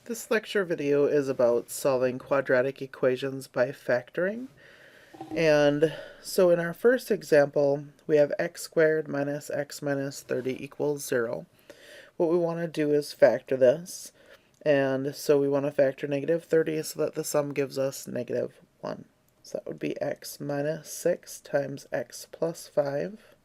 This lecture video is about solving quadratic equations by factoring. And so in our first example, we have x squared minus x minus 30 equals 0. What we want to do is factor this. And so we want to factor negative 30 so that the sum gives us negative 1. So that would be x minus 6 times x plus 5.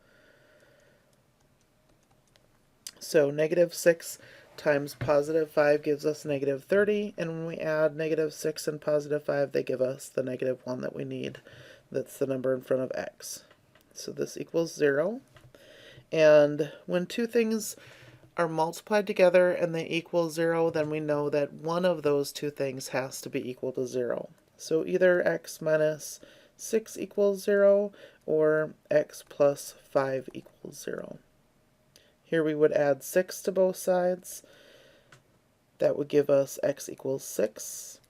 So negative 6 times positive 5 gives us negative 30, and when we add negative 6 and positive 5, they give us the negative 1 that we need. That's the number in front of x. So this equals 0. And when two things are multiplied together and they equal 0, then we know that one of those two things has to be equal to 0. So either x minus 6 equals 0 or x plus 5 equals 0. Here we would add 6 to both sides. That would give us x equals 6.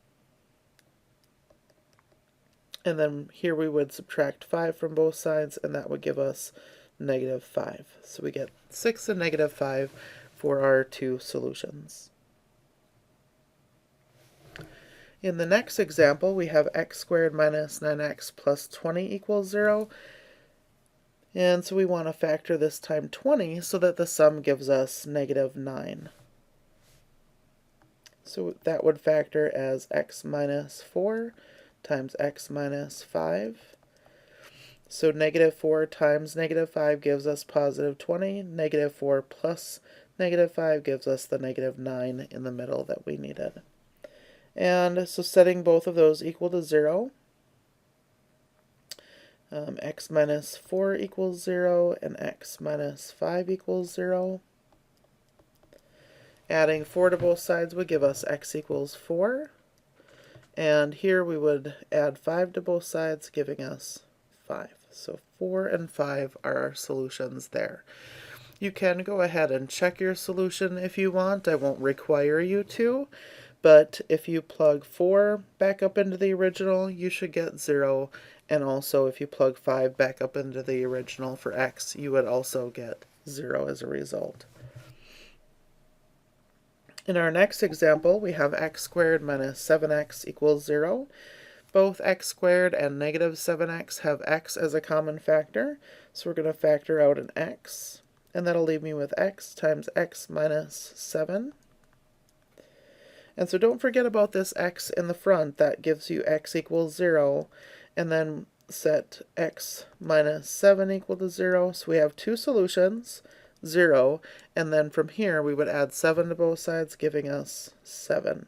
And then here we would subtract 5 from both sides, and that would give us negative 5. So we get 6 and negative 5 for our two solutions. In the next example, we have x squared minus 9x plus 20 equals 0. And so we want to factor this time 20 so that the sum gives us negative 9. So that would factor as x minus 4 times x minus 5. So negative 4 times negative 5 gives us positive 20. Negative 4 plus negative 5 gives us the negative 9 in the middle that we needed. And so setting both of those equal to 0, x minus 4 equals 0 and x minus 5 equals 0. Adding 4 to both sides would give us x equals 4. And here we would add 5 to both sides, giving us 5. So 4 and 5 are our solutions there. You can go ahead and check your solution if you want. I won't require you to. But if you plug 4 back up into the original, you should get 0. And also if you plug 5 back up into the original for x, you would also get 0 as a result. In our next example, we have x squared minus 7x equals 0. Both x squared and negative 7x have x as a common factor, so we're going to factor out an x, and that'll leave me with x times x minus 7. And so don't forget about this x in the front. That gives you x equals 0, and then set x minus 7 equal to 0. So we have two solutions, 0, and then from here we would add 7 to both sides, giving us 7.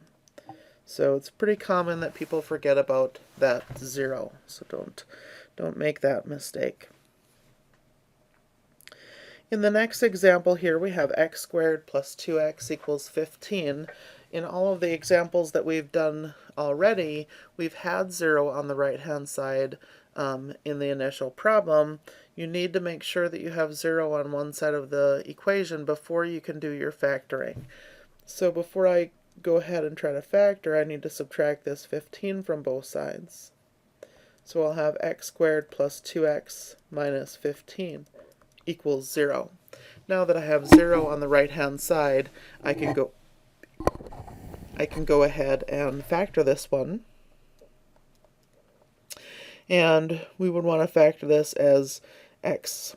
So it's pretty common that people forget about that 0, so don't make that mistake. In the next example here, we have x squared plus 2x equals 15. In all of the examples that we've done already, we've had 0 on the right-hand side in the initial problem. You need to make sure that you have 0 on one side of the equation before you can do your factoring. So before I go ahead and try to factor, I need to subtract this 15 from both sides. So I'll have x squared plus 2x minus 15 equals 0. Now that I have 0 on the right-hand side, I can go ahead and factor this one. And we would want to factor this as x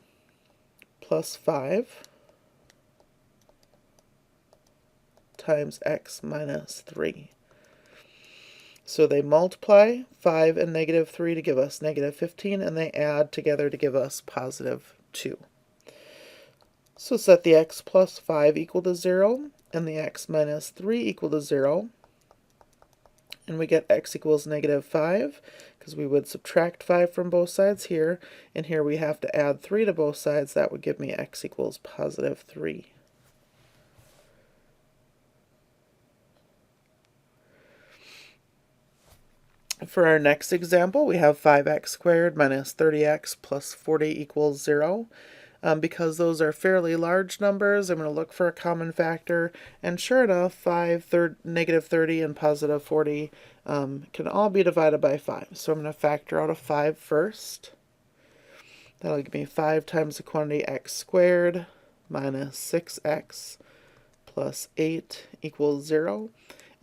plus 5 times x minus 3. So they multiply 5 and negative 3 to give us negative 15, and they add together to give us positive 2. So set the x plus 5 equal to 0 and the x minus 3 equal to 0. And we get x equals negative 5 because we would subtract 5 from both sides here. And here we have to add 3 to both sides. That would give me x equals positive 3. For our next example, we have 5x squared minus 30x plus 40 equals 0. Because those are fairly large numbers, I'm going to look for a common factor, and sure enough, negative 30 and positive 40 can all be divided by 5. So I'm going to factor out a 5 first. That'll give me 5 times the quantity x squared minus 6x plus 8 equals 0.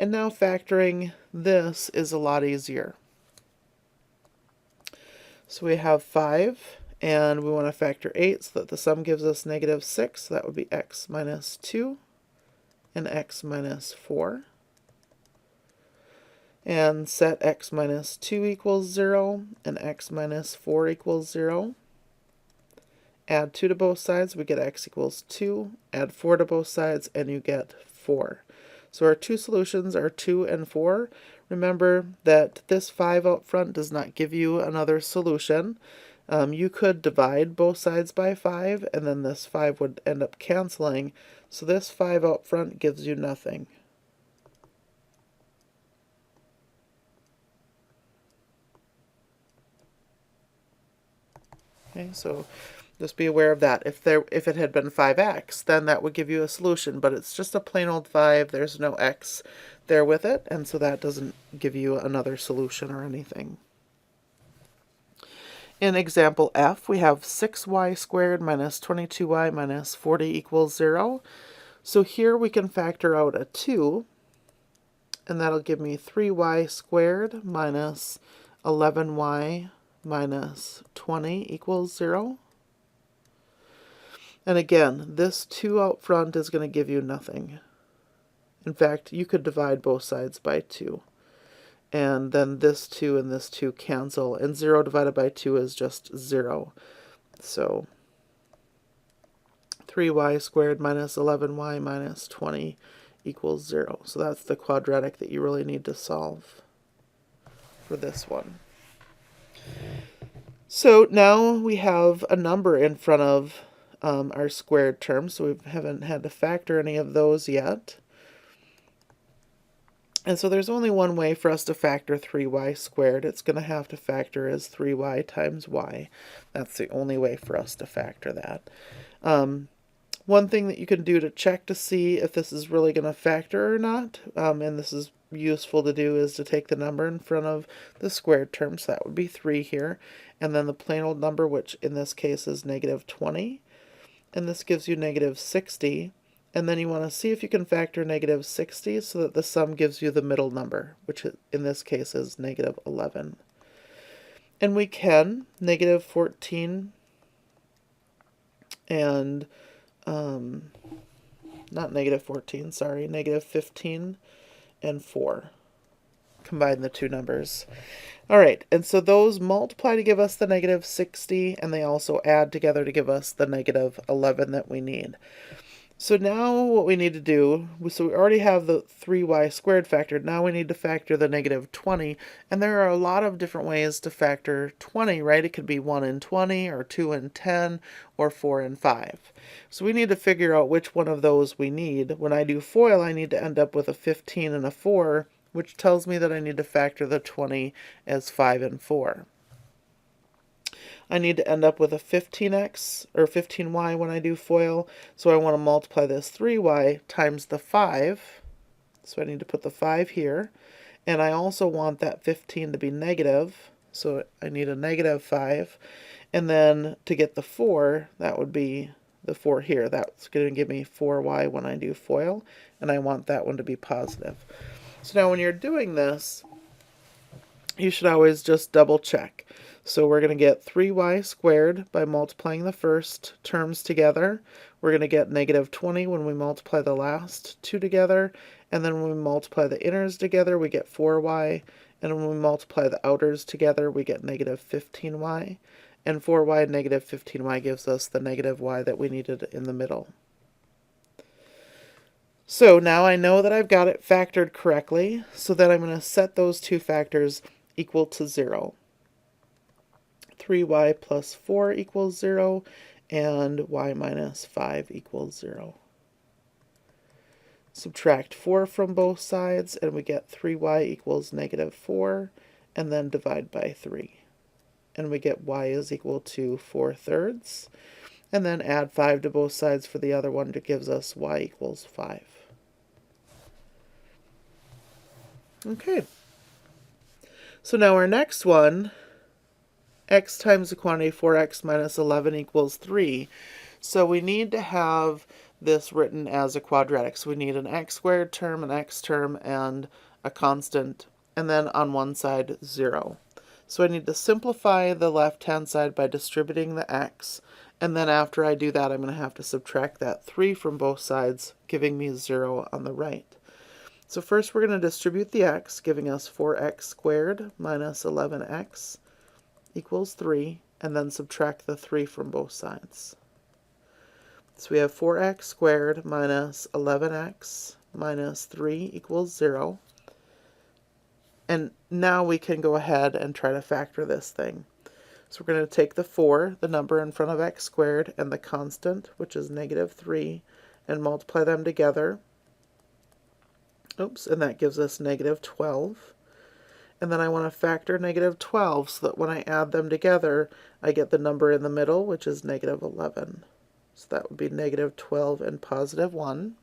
And now factoring this is a lot easier. So we have 5, and we want to factor 8 so that the sum gives us negative 6. So that would be x minus 2 and x minus 4. And set x minus 2 equals 0 and x minus 4 equals 0. Add 2 to both sides, we get x equals 2. Add 4 to both sides, and you get 4. So our two solutions are 2 and 4. Remember that this 5 out front does not give you another solution. You could divide both sides by 5, and then this 5 would end up canceling. So this 5 out front gives you nothing. Okay, so just be aware of that. If it had been 5x, then that would give you a solution, but it's just a plain old 5. There's no x there with it, and so that doesn't give you another solution or anything. In example F, we have 6y squared minus 22y minus 40 equals 0. So here we can factor out a 2, and that'll give me 3y squared minus 11y minus 20 equals 0. And again, this 2 out front is going to give you nothing. In fact, you could divide both sides by 2. And then this 2 and this 2 cancel, and 0 divided by 2 is just 0. So 3y squared minus 11y minus 20 equals 0. So that's the quadratic that you really need to solve for this one. So now we have a number in front of our squared term, so we haven't had to factor any of those yet. And so there's only one way for us to factor 3y squared. It's going to have to factor as 3y times y. That's the only way for us to factor that. One thing that you can do to check to see if this is really going to factor or not, and this is useful to do, is to take the number in front of the squared term, so that would be 3 here, and then the plain old number, which in this case is negative 20, and this gives you negative 60, and then you want to see if you can factor negative 60 so that the sum gives you the middle number, which in this case is negative 11. And we can, negative 14 and, not negative 14, sorry, negative 15 and 4. Combine the two numbers. All right, and so those multiply to give us the negative 60, and they also add together to give us the negative 11 that we need. So now what we need to do, so we already have the 3y squared factored, now we need to factor the negative 20, and there are a lot of different ways to factor 20, right? It could be 1 in 20, or 2 in 10, or 4 in 5. So we need to figure out which one of those we need. When I do FOIL, I need to end up with a 15 and a 4, which tells me that I need to factor the 20 as 5 and 4. I need to end up with a 15x or 15y when I do FOIL, so I want to multiply this 3y times the 5, so I need to put the 5 here, and I also want that 15 to be negative, so I need a negative 5, and then to get the 4, that would be the 4 here. That's going to give me 4y when I do FOIL, and I want that one to be positive. So now when you're doing this, you should always just double check. So we're going to get 3y squared by multiplying the first terms together. We're going to get negative 20 when we multiply the last two together. And then when we multiply the inners together, we get 4y. And when we multiply the outers together, we get negative 15y. And 4y and negative 15y gives us the negative y that we needed in the middle. So now I know that I've got it factored correctly, so then I'm going to set those two factors equal to 0. 3y plus 4 equals 0, and y minus 5 equals 0. Subtract 4 from both sides, and we get 3y equals negative 4, and then divide by 3. And we get y is equal to 4/3, and then add 5 to both sides for the other one, that gives us y equals 5. Okay. So now our next one, x times the quantity 4x minus 11 equals 3. So we need to have this written as a quadratic. So we need an x squared term, an x term, and a constant, and then on one side 0. So I need to simplify the left-hand side by distributing the x, and then after I do that I'm going to have to subtract that 3 from both sides, giving me 0 on the right. So first we're going to distribute the x, giving us 4x squared minus 11x equals 3, and then subtract the 3 from both sides. So we have 4x squared minus 11x minus 3 equals 0. And now we can go ahead and try to factor this thing. So we're going to take the 4, the number in front of x squared, and the constant, which is negative 3, and multiply them together. Oops, and that gives us negative 12. And then I want to factor negative 12 so that when I add them together, I get the number in the middle, which is negative 11. So that would be negative 12 and positive 1.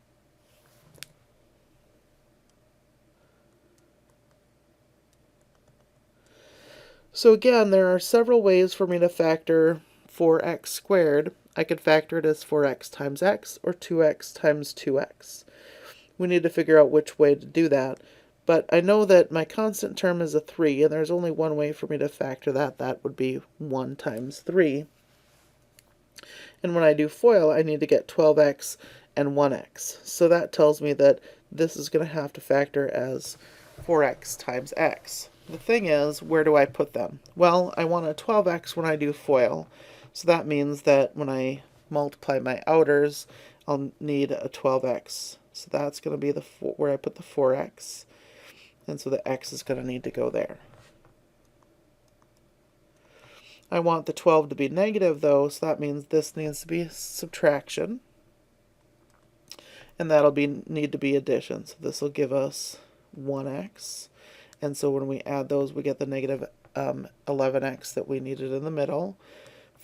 So again, there are several ways for me to factor 4x squared. I could factor it as 4x times x or 2x times 2x. We need to figure out which way to do that. But I know that my constant term is a 3, and there's only one way for me to factor that. That would be 1 times 3. And when I do FOIL, I need to get 12x and 1x. So that tells me that this is going to have to factor as 4x times x. The thing is, where do I put them? Well, I want a 12x when I do FOIL. So that means that when I multiply my outers, I'll need a 12x. So that's going to be where I put the 4x. And so the x is going to need to go there. I want the 12 to be negative, though, so that means this needs to be subtraction. And that'll need to be addition. So this will give us 1x. And so when we add those, we get the negative 11x that we needed in the middle.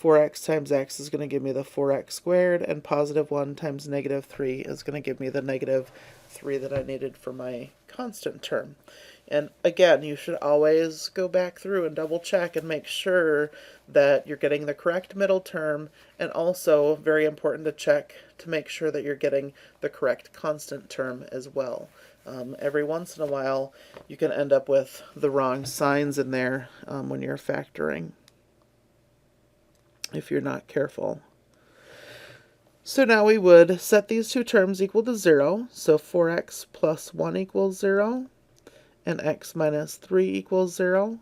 4x times x is going to give me the 4x squared, and positive 1 times negative 3 is going to give me the negative 3 that I needed for my constant term. And again, you should always go back through and double check and make sure that you're getting the correct middle term, and also very important to check to make sure that you're getting the correct constant term as well. Every once in a while you can end up with the wrong signs in there when you're factoring, if you're not careful. So now we would set these two terms equal to 0, so 4x plus 1 equals 0, and x minus 3 equals 0.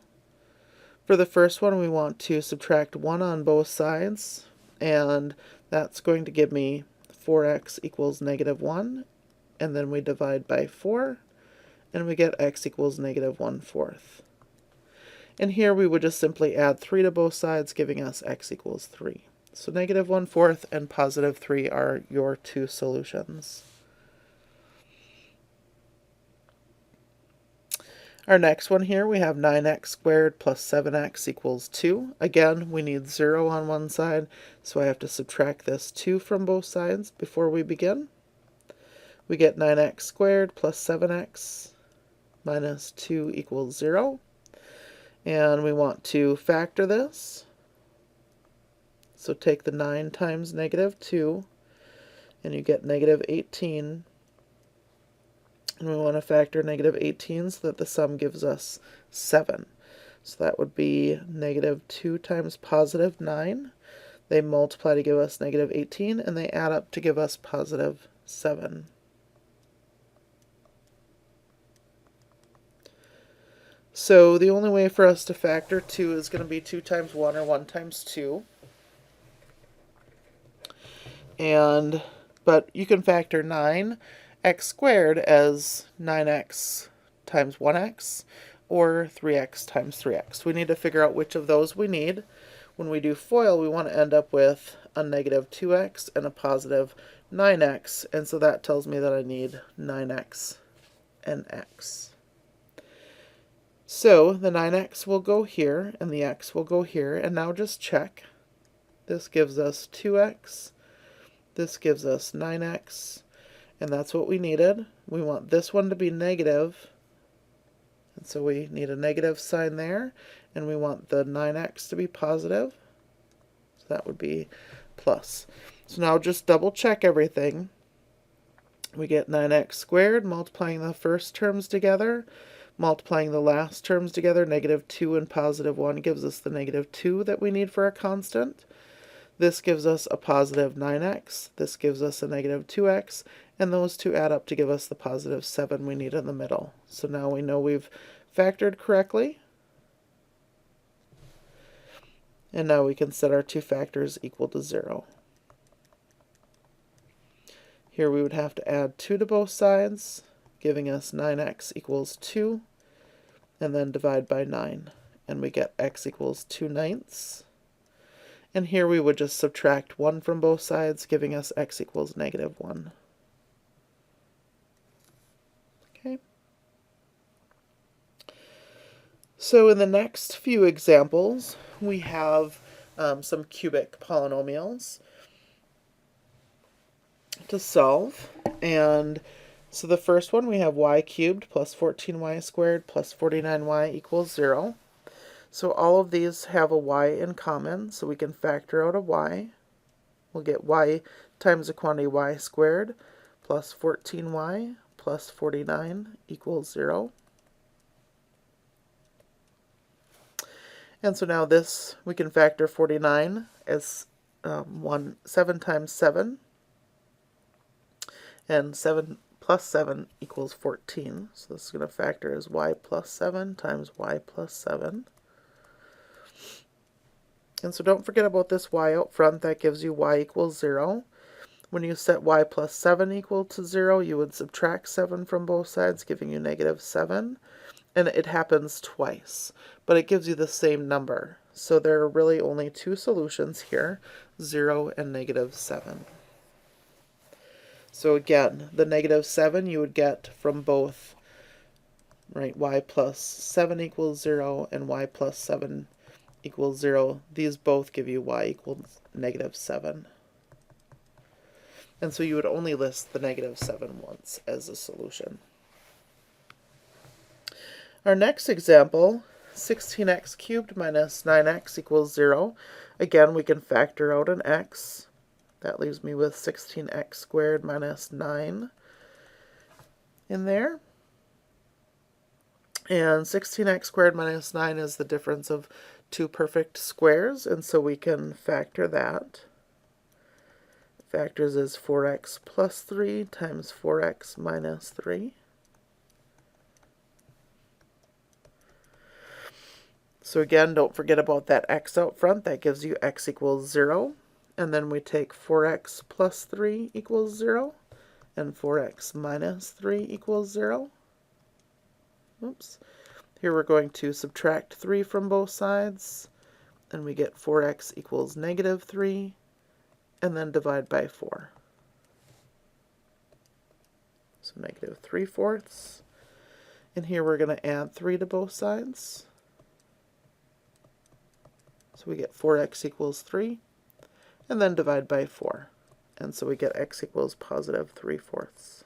For the first one, we want to subtract 1 on both sides, and that's going to give me 4x equals negative 1, and then we divide by 4, and we get x equals negative 1/4. And here we would just simply add 3 to both sides, giving us x equals 3. So negative 1/4 and positive 3 are your two solutions. Our next one here, we have 9x squared plus 7x equals 2. Again, we need 0 on one side, so I have to subtract this 2 from both sides before we begin. We get 9x squared plus 7x minus 2 equals 0. And we want to factor this. So take the 9 times negative 2, and you get negative 18. And we want to factor negative 18 so that the sum gives us 7. So that would be negative 2 times positive 9. They multiply to give us negative 18, and they add up to give us positive 7. So the only way for us to factor 2 is going to be 2 times 1 or 1 times 2. But you can factor 9x squared as 9x times 1x or 3x times 3x. We need to figure out which of those we need. When we do FOIL, we want to end up with a negative 2x and a positive 9x, and so that tells me that I need 9x and x. So the 9x will go here, and the x will go here, and now just check. This gives us 2x, this gives us 9x, and that's what we needed. We want this one to be negative, and so we need a negative sign there, and we want the 9x to be positive, so that would be plus. So now just double check everything. We get 9x squared, multiplying the first terms together, multiplying the last terms together, negative 2 and positive 1 gives us the negative 2 that we need for a constant. This gives us a positive 9x, this gives us a negative 2x, and those two add up to give us the positive 7 we need in the middle. So now we know we've factored correctly. And now we can set our two factors equal to 0. Here we would have to add 2 to both sides, giving us 9x equals 2, and then divide by 9, and we get x equals 2/9. And here we would just subtract 1 from both sides, giving us x equals negative 1. Okay. So in the next few examples, we have some cubic polynomials to solve. And so the first one, we have y cubed plus 14y squared plus 49y equals 0. So all of these have a y in common, so we can factor out a y. We'll get y times the quantity y squared plus 14y plus 49 equals 0. And so now this, we can factor 49 as 7 times 7. And 7 plus 7 equals 14. So this is going to factor as y plus 7 times y plus 7. And so don't forget about this y out front. That gives you y equals 0. When you set y plus 7 equal to 0, you would subtract 7 from both sides, giving you negative 7. And it happens twice, but it gives you the same number. So there are really only two solutions here, 0 and negative 7. So again, the negative 7 you would get from both, right? Y plus 7 equals 0 and y plus 7 equals 0. These both give you y equals negative 7. And so you would only list the negative 7 once as a solution. Our next example, 16x cubed minus 9x equals 0. Again, we can factor out an x. That leaves me with 16x squared minus 9 in there. And 16x squared minus 9 is the difference of two perfect squares, and so we can factor that. Factors is 4x plus 3 times 4x minus 3. So again, don't forget about that x out front. That gives you x equals 0. And then we take 4x plus 3 equals 0, and 4x minus 3 equals 0. Oops. Here we're going to subtract 3 from both sides, and we get 4x equals negative 3, and then divide by 4. So negative 3/4. And here we're going to add 3 to both sides. So we get 4x equals 3, and then divide by 4. And so we get x equals positive 3/4.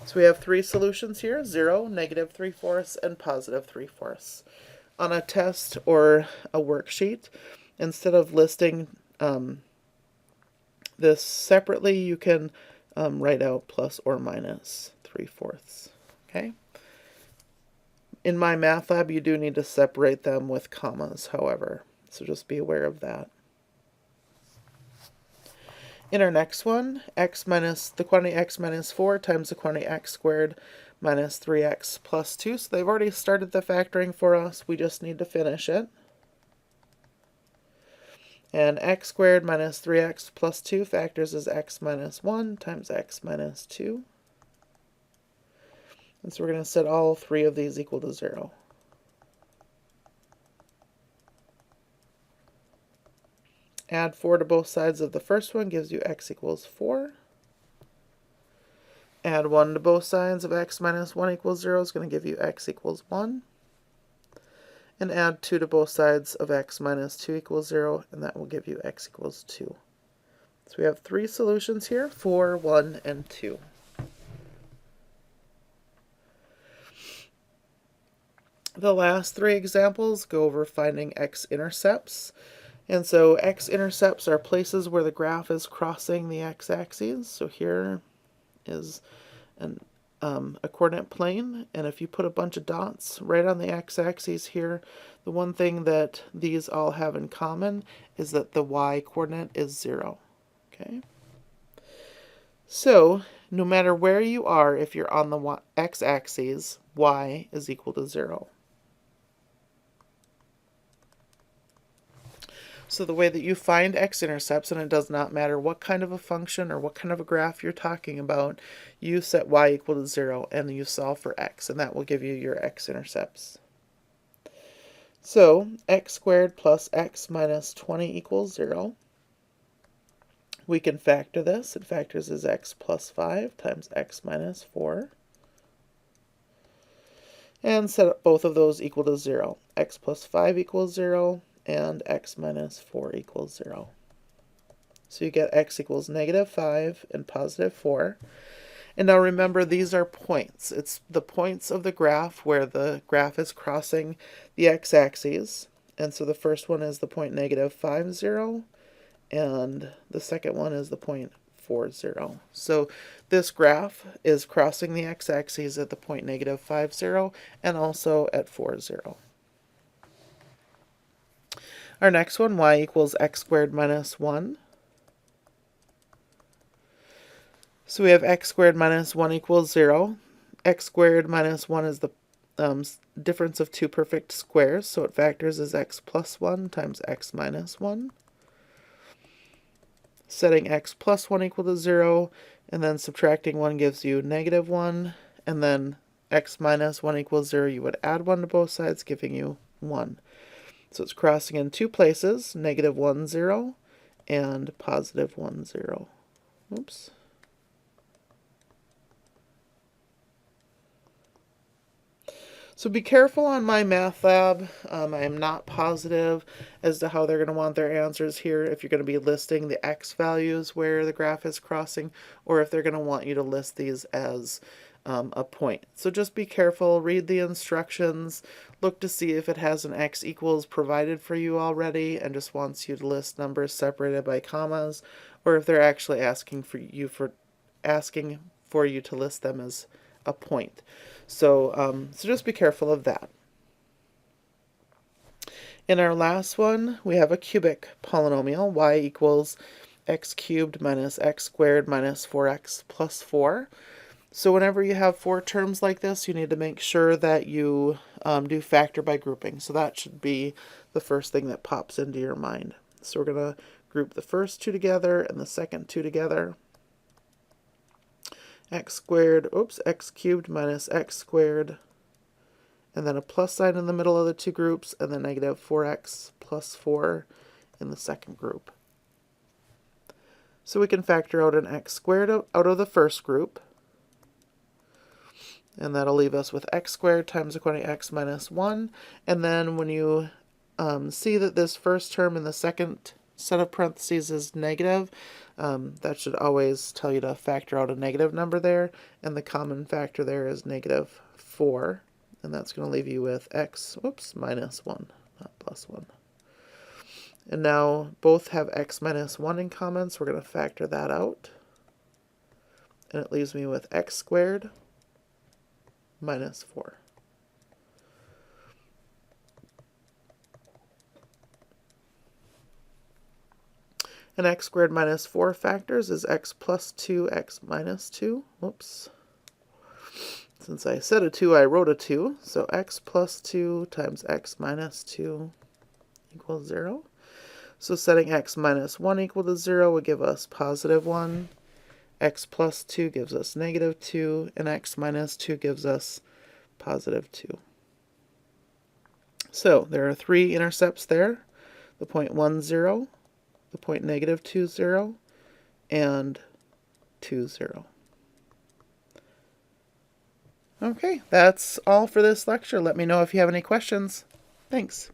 So we have three solutions here, 0, negative 3/4, and positive 3/4. On a test or a worksheet, instead of listing this separately, you can write out plus or minus 3/4. Okay? In my math lab, you do need to separate them with commas, however, so just be aware of that. In our next one, the quantity x minus 4 times the quantity x squared minus 3x plus 2. So they've already started the factoring for us. We just need to finish it. And x squared minus 3x plus 2 factors as x minus 1 times x minus 2. And so we're going to set all three of these equal to 0. Add 4 to both sides of the first one gives you x equals 4. Add 1 to both sides of x minus 1 equals 0 is going to give you x equals 1. And add 2 to both sides of x minus 2 equals 0, and that will give you x equals 2. So we have three solutions here, 4, 1, and 2. The last three examples go over finding x-intercepts. And so x-intercepts are places where the graph is crossing the x-axis. So here is a coordinate plane, and if you put a bunch of dots right on the x-axis here, the one thing that these all have in common is that the y-coordinate is 0. Okay? So, no matter where you are, if you're on the x-axis, y is equal to 0. So the way that you find x-intercepts, and it does not matter what kind of a function or what kind of a graph you're talking about, you set y equal to 0 and you solve for x, and that will give you your x-intercepts. So x squared plus x minus 20 equals 0. We can factor this. It factors as x plus 5 times x minus 4. And set up both of those equal to 0. X plus 5 equals 0. And x minus 4 equals 0. So you get x equals negative 5 and positive 4. And now remember, these are points. It's the points of the graph where the graph is crossing the x-axis. And so the first one is the point negative 5, 0. And the second one is the point 4, 0. So this graph is crossing the x-axis at the point negative 5, 0 and also at 4, 0. Our next one, y equals x squared minus 1. So we have x squared minus 1 equals 0. X squared minus 1 is the difference of two perfect squares, so it factors as x plus 1 times x minus 1. Setting x plus 1 equal to 0, and then subtracting 1 gives you negative 1, and then x minus 1 equals 0, you would add 1 to both sides, giving you 1. So it's crossing in two places, negative 1, 0, and positive 1, 0. Oops. So be careful on my math lab. I am not positive as to how they're going to want their answers here, if you're going to be listing the x values where the graph is crossing, or if they're going to want you to list these as a point. So just be careful, read the instructions, look to see if it has an x equals provided for you already and just wants you to list numbers separated by commas, or if they're actually asking for you to list them as a point. So just be careful of that. In our last one, we have a cubic polynomial, y equals x cubed minus x squared minus 4x plus 4. So whenever you have four terms like this, you need to make sure that you do factor by grouping. So that should be the first thing that pops into your mind. So we're going to group the first two together and the second two together. X cubed minus x squared, and then a plus sign in the middle of the two groups, and then negative 4x plus 4 in the second group. So we can factor out an x squared out of the first group, and that'll leave us with x squared times equal to x minus 1. And then when you see that this first term in the second set of parentheses is negative, that should always tell you to factor out a negative number there, and the common factor there is negative 4, and that's going to leave you with x minus 1, not plus 1. And now both have x minus 1 in common, so we're going to factor that out, and it leaves me with x squared minus 4. And x squared minus 4 factors is x plus 2, x minus 2. Whoops. Since I said a 2, I wrote a 2. So x plus 2 times x minus 2 equals 0. So setting x minus 1 equal to 0 would give us positive 1. X plus 2 gives us negative 2. And x minus 2 gives us positive 2. So there are three intercepts there. The point 1, 0. The point negative 2, 0, and 2, 0. Okay, that's all for this lecture. Let me know if you have any questions. Thanks.